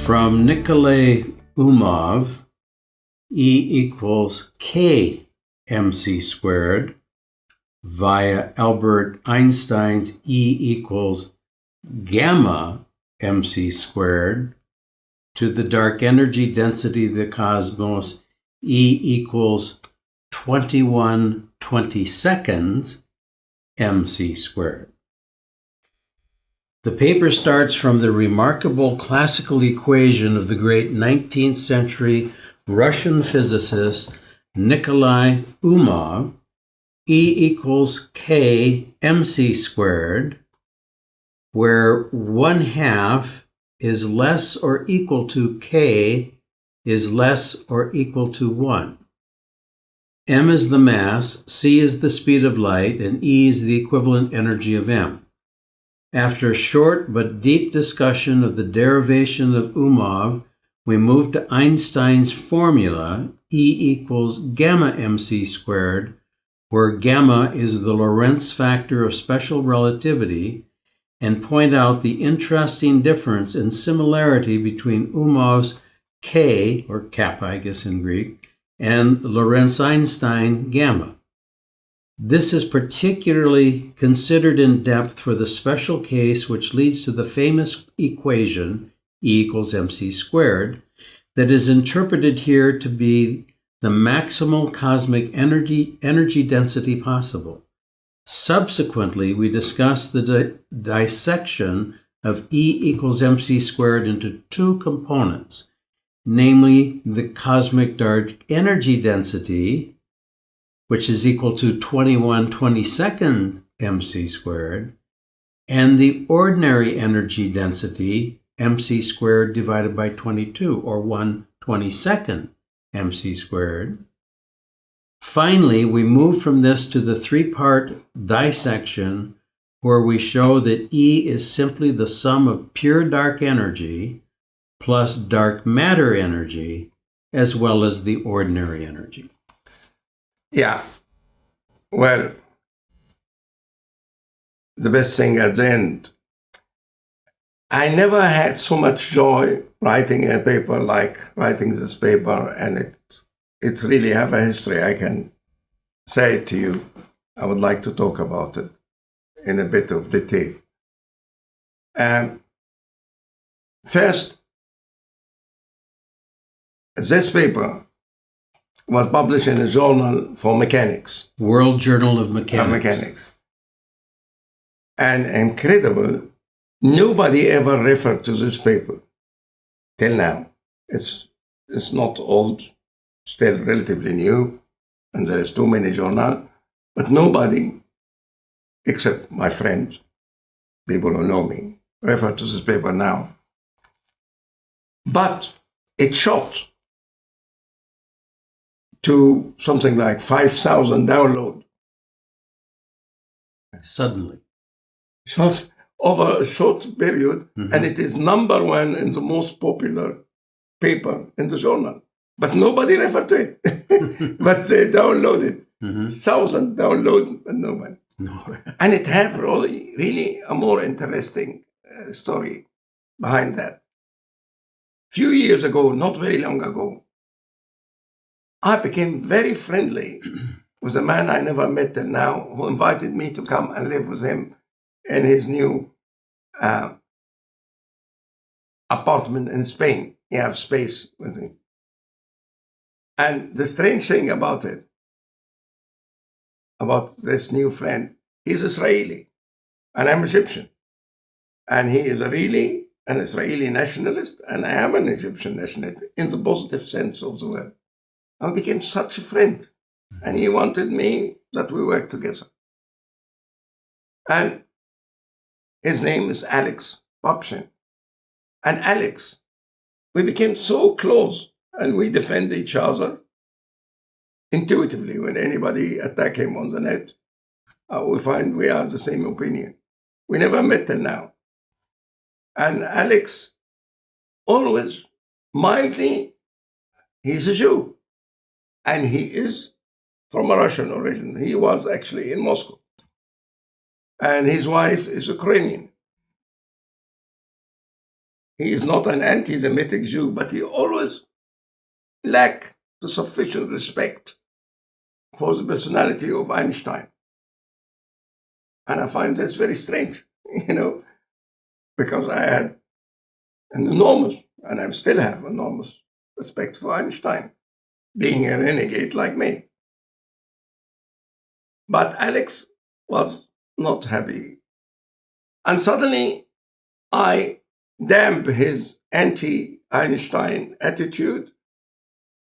From Nikolay Umov, E equals K mc squared via Albert Einstein's E equals gamma mc squared to the dark energy density of the cosmos, E equals 21/22 mc squared. The paper starts from the remarkable classical equation of the great 19th century Russian physicist Nikolay Umov, E equals K mc squared, where 1/2 is less or equal to K is less or equal to 1. M is the mass, C is the speed of light, and E is the equivalent energy of M. After a short but deep discussion of the derivation of Umov, we move to Einstein's formula, E equals gamma mc squared, where gamma is the Lorentz factor of special relativity, and point out the interesting difference in similarity between Umov's K, or kappa I guess in Greek, and Lorentz-Einstein gamma. This is particularly considered in depth for the special case which leads to the famous equation, E equals mc squared, that is interpreted here to be the maximal cosmic energy density possible. Subsequently, we discuss the dissection of E equals mc squared into two components, namely the cosmic dark energy density, which is equal to 21/22 mc squared, and the ordinary energy density, mc squared divided by 22, or 1/22 mc squared. Finally, we move from this to the three-part dissection, where we show that E is simply the sum of pure dark energy plus dark matter energy, as well as the ordinary energy. Yeah, well, the best thing at the end, I never had so much joy writing a paper like writing this paper, and it's really have a history. I can say it to you. I would like to talk about it in a bit of detail. First, this paper was published in a journal for mechanics. World Journal of Mechanics. And incredible, nobody ever referred to this paper till now. It's not old, still relatively new, and there is too many journals, but nobody, except my friends, people who know me, refer to this paper now. But it shot to something like 5,000 downloads. Suddenly. Shot over a short period, and it is #1 in the most popular paper in the journal. But nobody referred to it. But they downloaded. 1,000 downloads, but no one. No. And it has really a more interesting story behind that. Few years ago, not very long ago, I became very friendly with a man I never met till now, who invited me to come and live with him in his new apartment in Spain. He has space with him. And the strange thing about this new friend, he's Israeli, and I'm Egyptian. And he is really an Israeli nationalist, and I am an Egyptian nationalist in the positive sense of the word. I became such a friend, and he wanted me that we work together. And his name is Alex Babshin. And Alex, we became so close, and we defend each other intuitively. When anybody attack him on the net, we find we have the same opinion. We never met till now. And Alex always mildly, he's a Jew. And he is from a Russian origin. He was actually in Moscow. And his wife is Ukrainian. he is not an anti-Semitic Jew, but he always lacked the sufficient respect for the personality of Einstein. And I find that's very strange, because I had an enormous, and I still have enormous respect for Einstein, being a renegade like me. But Alex was not happy. And suddenly I damped his anti-Einstein attitude,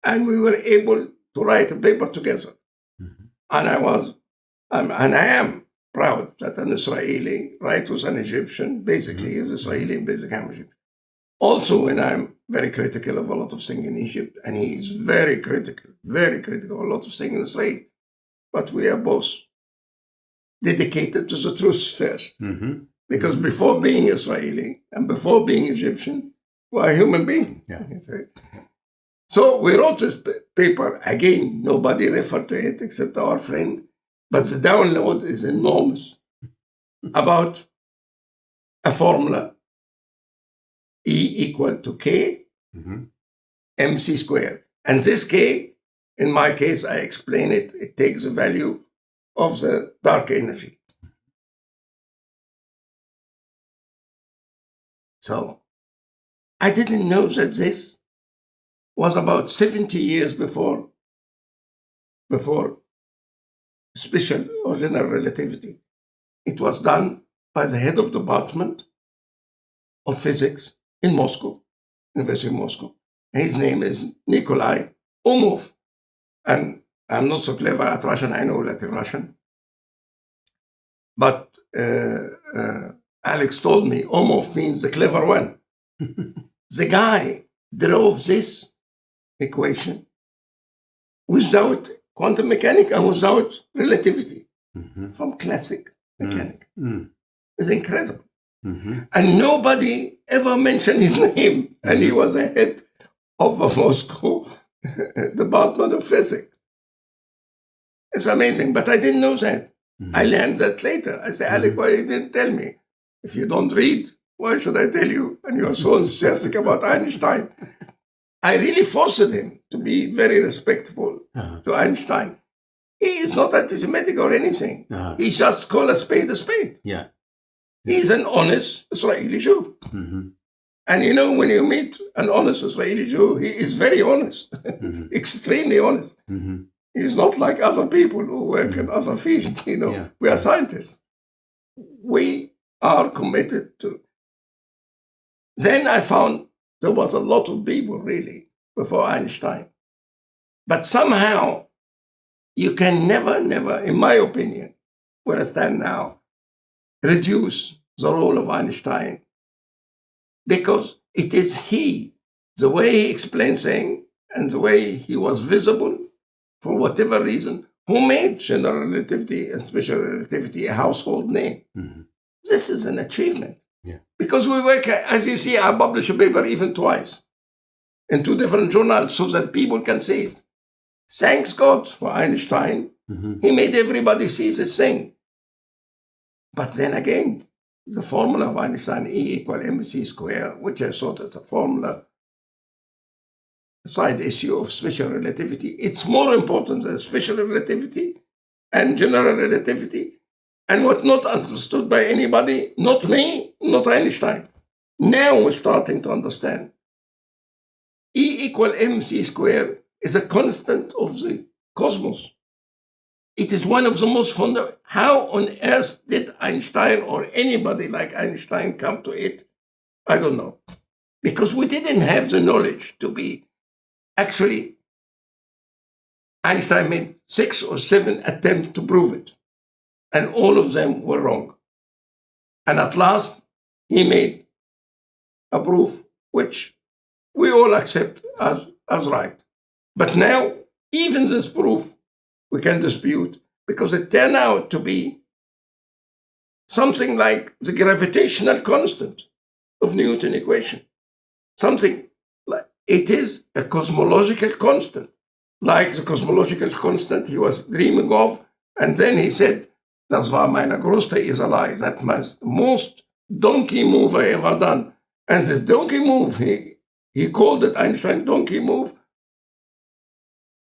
and we were able to write a paper together. Mm-hmm. And I am proud that an Israeli writes with an Egyptian, basically is Israeli and basically I'm Egyptian. Also, when I'm very critical of a lot of things in Egypt, and he is very critical of a lot of things in Israel. But we are both dedicated to the truth first. Mm-hmm. Because before being Israeli and before being Egyptian, we're a human being. Yeah. So we wrote this paper. Again, nobody referred to it except our friend. But the download is enormous about a formula E equal to K MC squared. And this K, in my case, I explain it. It takes the value of the dark energy. So I didn't know that this was about 70 years before special or general relativity. It was done by the head of department of physics in Moscow, University of Moscow. His name is Nikolay Umov. And I'm not so clever at Russian, I know Latin Russian. But Alex told me Umov means the clever one. The guy drove this equation without quantum mechanics and without relativity from classic mechanics. It's incredible. And nobody ever mentioned his name. And he was the head of the Moscow Department of Physics. It's amazing, but I didn't know that. I learned that later. I said, Alex, why you didn't tell me? If you don't read, why should I tell you? And you're so enthusiastic about Einstein. I really forced him to be very respectful to Einstein. He is not anti-Semitic or anything. He just called a spade a spade. Yeah. He's an honest Israeli Jew. And when you meet an honest Israeli Jew, he is very honest, extremely honest. He's not like other people who work in other fields. We are scientists. We are committed to. Then I found there was a lot of people really before Einstein. But somehow you can never, in my opinion, where I stand now, reduce the role of Einstein. Because it is he, the way he explained things and the way he was visible for whatever reason, who made general relativity and special relativity a household name. This is an achievement. Yeah. Because we work, as you see, I publish a paper even twice in 2 different journals so that people can see it. Thanks God for Einstein. He made everybody see this thing. But then again, the formula of Einstein, E equal mc squared, which I thought is a formula, side issue of special relativity. It's more important than special relativity and general relativity, and what not understood by anybody, not me, not Einstein. Now we're starting to understand. E equal mc squared is a constant of the cosmos. It is one of the most fundamental. How on earth did Einstein or anybody like Einstein come to it? I don't know. Because we didn't have the knowledge to be. Actually, Einstein made 6 or 7 attempts to prove it. And all of them were wrong. And at last, he made a proof which we all accept as right. But now, even this proof, we can dispute because it turned out to be something like the gravitational constant of Newton equation. Something like it is a cosmological constant, like the cosmological constant he was dreaming of. And then he said, das war meine größte Iserei. That was the most donkey move I ever done. And this donkey move, he called it Einstein donkey move,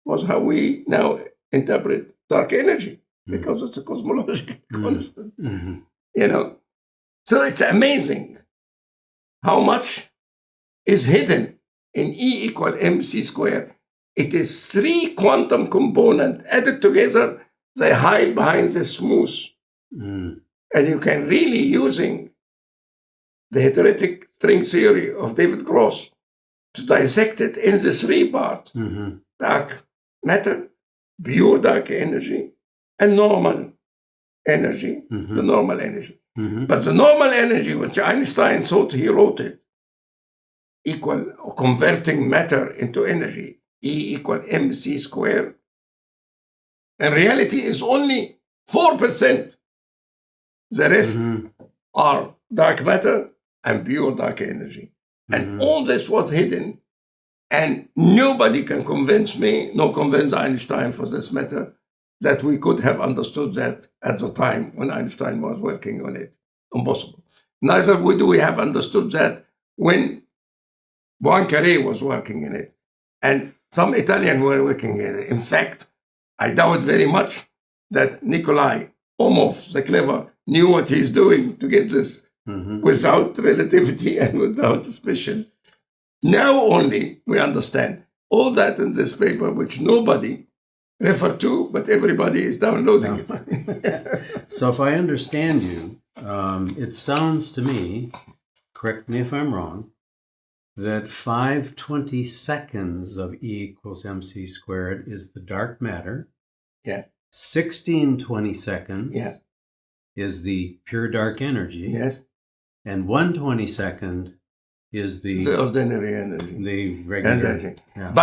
was how we now interpret dark energy, because it's a cosmological constant. You know, so it's amazing how much is hidden in E equal mc squared. It is 3 quantum components added together. They hide behind the smooth. And you can really, using the heterotic string theory of David Gross, to dissect it in the 3 parts: dark matter, pure dark energy, and normal energy, the normal energy. But the normal energy, which Einstein thought he wrote it, equal or converting matter into energy, E equal mc squared, in reality is only 4%. The rest are dark matter and pure dark energy. And all this was hidden, and nobody can convince me, nor convince Einstein for this matter, that we could have understood that at the time when Einstein was working on it. Impossible. Neither would we have understood that when Poincaré was working in it, and some Italians were working in it. In fact, I doubt very much that Nikolay, Umov, the clever, knew what he's doing to get this without relativity and without suspicion. Now only we understand all that in this paper, which nobody referred to, but everybody is downloading it. So if I understand you, it sounds to me, correct me if I'm wrong, that 5/22 of E equals mc squared is the dark matter. Yeah. 16/22 is the pure dark energy. Yes. And 1/22 is the ordinary energy. The regular energy. Yeah.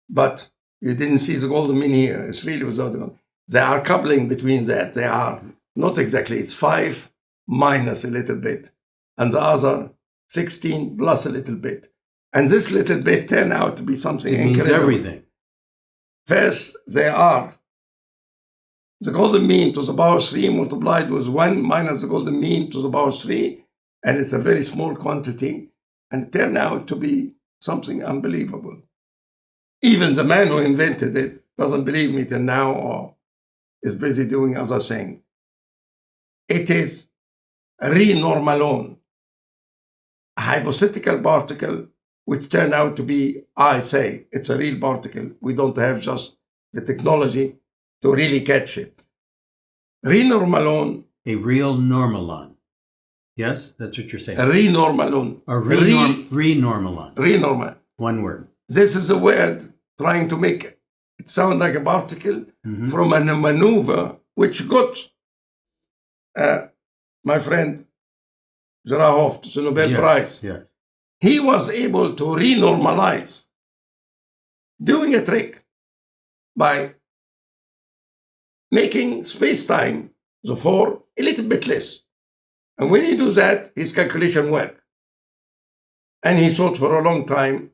But you didn't see the golden mean here. It's really without the golden. There are coupling between that. They are not exactly. It's 5 minus a little bit, and the other 16 plus a little bit. And this little bit turned out to be something incredible. It means everything. First, they are the golden mean to the power 3 multiplied with 1 minus the golden mean to the power 3, and it's a very small quantity, and it turned out to be something unbelievable. Even the man who invented it doesn't believe me till now, or is busy doing other things. It is Renormalon, a hypothetical particle, which turned out to be, I say, it's a real particle. We don't have just the technology to really catch it. Renormalon. A real normalon. Yes, that's what you're saying. A Renormalon. A renormalon. Renormal. One word. This is a word trying to make it sound like a particle from a maneuver which got my friend Zerahoff the Nobel Prize. Yes. He was able to renormalize, doing a trick by making space-time, the 4, a little bit less. And when he do that, his calculation work. And he thought for a long time,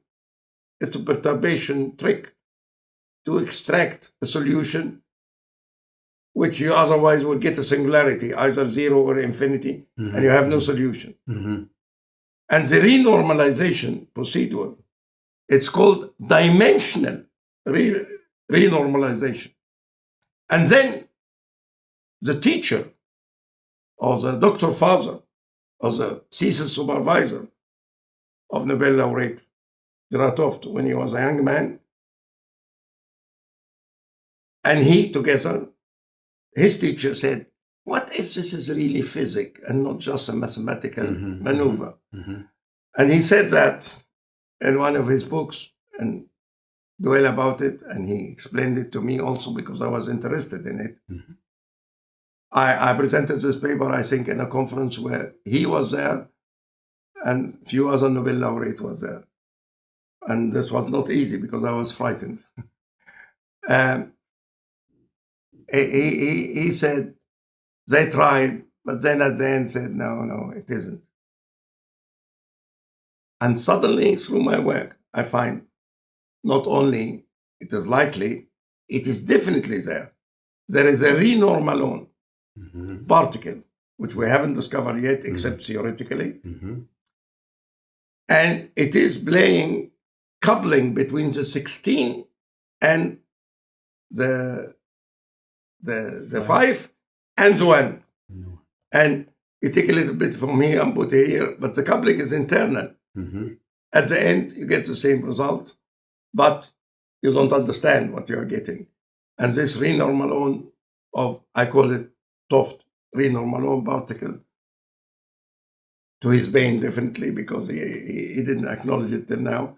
it's a perturbation trick to extract a solution which you otherwise would get a singularity, either 0 or infinity, and you have no solution. And the renormalization procedure, it's called dimensional renormalization. And then the teacher, or the doctor father, or the thesis supervisor of Nobel laureate Zerahoff, when he was a young man, and he together, his teacher said, what if this is really physics and not just a mathematical maneuver? And he said that in one of his books and dwell about it, and he explained it to me also because I was interested in it. I presented this paper, I think, in a conference where he was there and a few other Nobel laureates was there. And this was not easy because I was frightened. He said, they tried, but then at the end said, no, it isn't. And suddenly, through my work, I find not only it is likely, it is definitely there. There is a Renormalon particle, which we haven't discovered yet, except theoretically. And it is playing coupling between the 16 and the 5 and the 1. And you take a little bit from here and put it here, but the coupling is internal. At the end, you get the same result, but you don't understand what you're getting. And this Renormalon I call it Toft Renormalon particle, to his pain, definitely, because he didn't acknowledge it till now.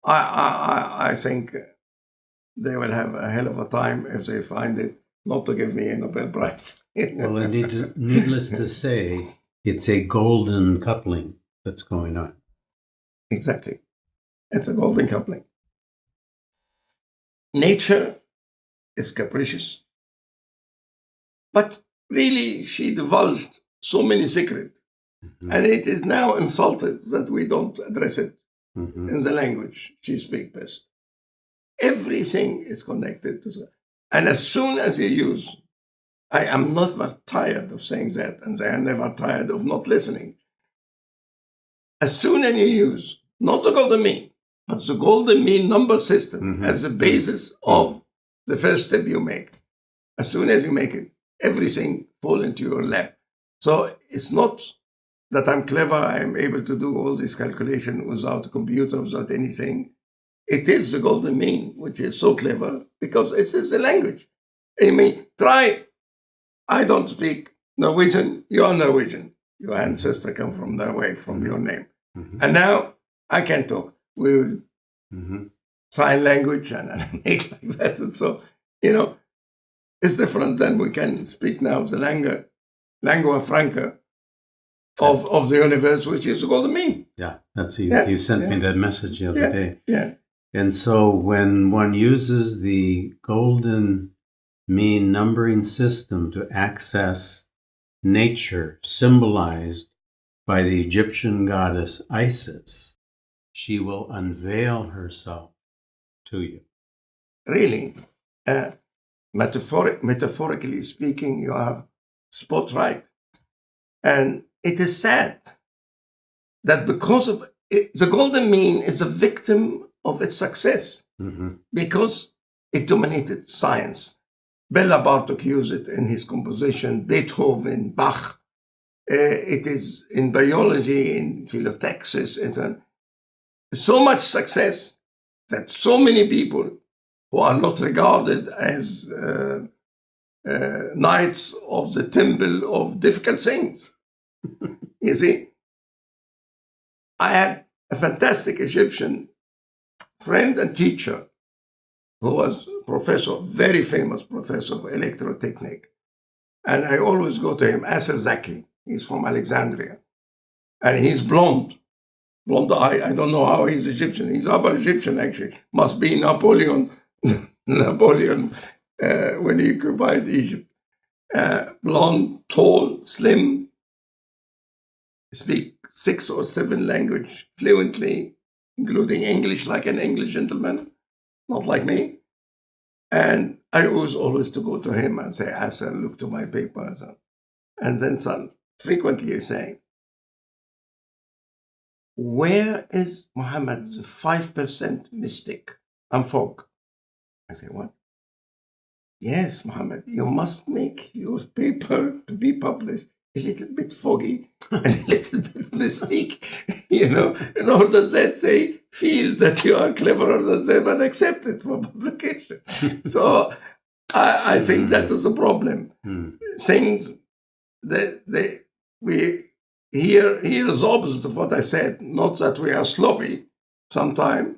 I think they will have a hell of a time if they find it, not to give me a Nobel Prize. Well, needless to say, it's a golden coupling that's going on. Exactly. It's a golden coupling. Nature is capricious, but really she divulged so many secrets, and it is now insulted that we don't address it in the language she speaks best. Everything is connected to that. And as soon as you use, I am never tired of saying that, and they are never tired of not listening. As soon as you use, not the golden mean, but the golden mean number system as the basis of the first step you make. As soon as you make it, everything falls into your lap. So it's not that I'm clever, I'm able to do all this calculation without a computer, without anything. It is the golden mean, which is so clever, because it is the language. I mean, I don't speak Norwegian, you are Norwegian. Your ancestor come from Norway, from your name. And now I can talk. We will sign language and make like that. And so, it's different than we can speak now the lingua franca of the universe, which is the golden mean. Yeah, you sent me that message the other day. Yeah. And so when one uses the golden mean numbering system to access nature, symbolized by the Egyptian goddess Isis, she will unveil herself to you. Really, metaphorically speaking, you are spot right. And it is sad that because of it, the golden mean is a victim of its success because it dominated science. Bela Bartok used it in his composition, Beethoven, Bach. It is in biology, in philotexis, so much success that so many people who are not regarded as knights of the temple of difficult things. You see, I had a fantastic Egyptian friend and teacher who was professor, very famous professor of electrotechnique. And I always go to him, Asser Zaki. He's from Alexandria. And he's blonde eye. I don't know how he's Egyptian. He's Upper Egyptian, actually. Must be Napoleon when he occupied Egypt. Blonde, tall, slim, speak 6 or 7 languages fluently, including English like an English gentleman, not like me. And I was always to go to him and say, Asser, look to my paper. And then son, frequently he's saying, where is Mohamed, the 5% mystic and folk? I say, what? Yes, Mohamed, you must make your paper to be published a little bit foggy and a little bit mystique, in order that they feel that you are cleverer than them and accept it for publication. So I think that is a problem. Things that here is opposite of what I said. Not that we are sloppy. Sometimes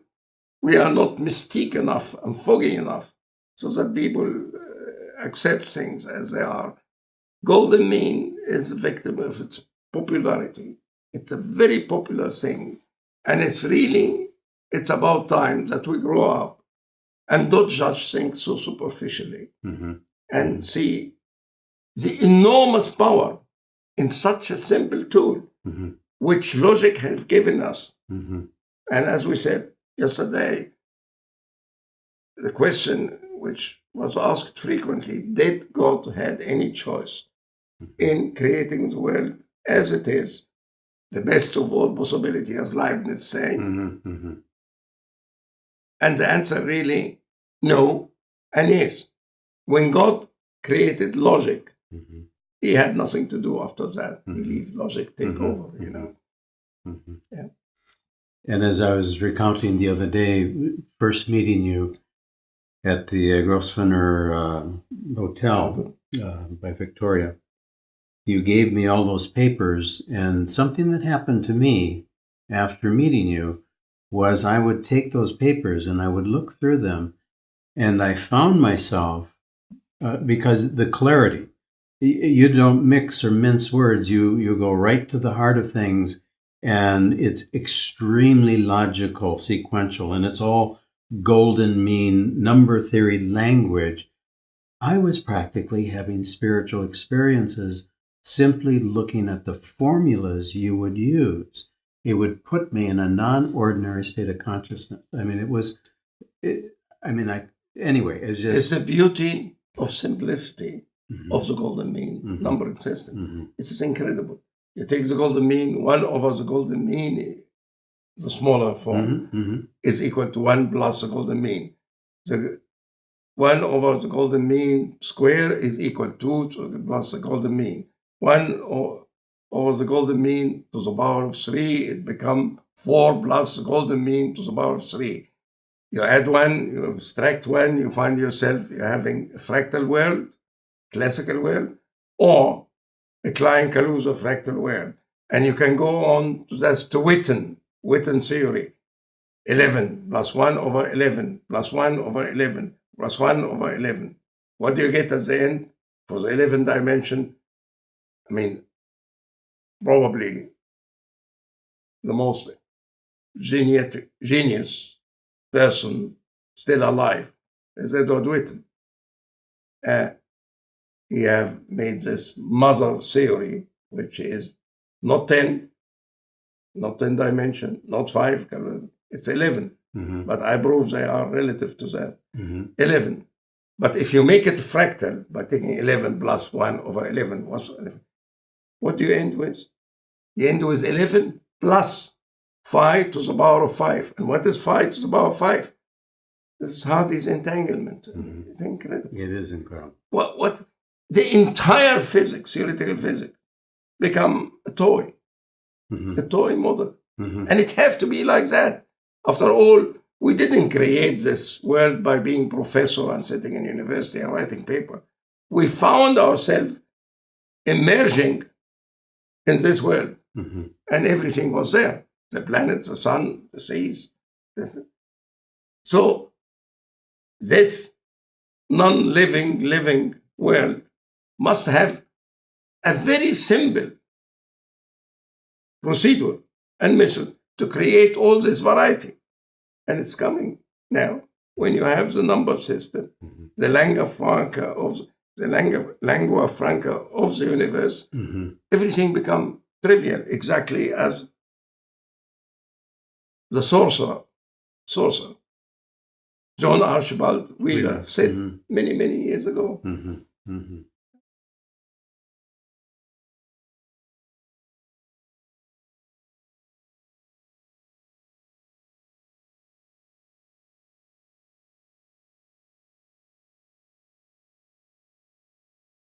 we are not mystique enough and foggy enough so that people accept things as they are. Golden mean is a victim of its popularity. It's a very popular thing. And it's about time that we grow up and don't judge things so superficially and see the enormous power in such a simple tool, which logic has given us. And as we said yesterday, the question which was asked frequently, did God had any choice in creating the world as it is, the best of all possibility, as Leibniz say? And the answer really, no and yes. When God created logic, he had nothing to do after that. He leave logic take over, you know. Yeah. And as I was recounting the other day, first meeting you at the Grosvenor Hotel by Victoria, you gave me all those papers, and something that happened to me after meeting you was I would take those papers and I would look through them, and I found myself, because the clarity, you don't mix or mince words, you go right to the heart of things, and it's extremely logical, sequential, and it's all golden mean number theory language. I was practically having spiritual experiences simply looking at the formulas you would use. It would put me in a non-ordinary state of consciousness. I mean, anyway, it's just... It's the beauty of simplicity of the golden mean numbering system. It's just incredible. You take the golden mean, 1 over the golden mean, the smaller form, is equal to 1 plus the golden mean. The 1 over the golden mean square is equal to 2 plus the golden mean. 1 over the golden mean to the power of 3, it becomes 4 plus the golden mean to the power of 3. You add 1, you abstract 1, you find yourself you're having a fractal world, classical world, or a Klein-Kaluza fractal world. And you can go on to Witten theory. 11 plus 1 over 11 plus 1 over 11 plus 1 over 11. What do you get at the end for the 11th dimension? I mean, probably the most genius person still alive is Edward Witten. He have made this mother theory, which is not 10 dimension, not 5, it's 11. But I prove they are relative to that. 11. But if you make it fractal by taking 11 plus 1 over 11, what's 11? What do you end with? You end with 11 plus 5 to the power of 5. And what is 5 to the power of 5? This is Hardy's entanglement. It's incredible. It is incredible. What the entire physics, theoretical physics, become a toy model. And it have to be like that. After all, we didn't create this world by being professor and sitting in university and writing paper. We found ourselves emerging in this world, and everything was there. The planets, the sun, the seas. So this non-living, living world must have a very simple procedure and method to create all this variety. And it's coming now when you have the number system, the lingua franca of the universe, everything become trivial, exactly as the sorcerer, John Archibald Wheeler said many, many years ago.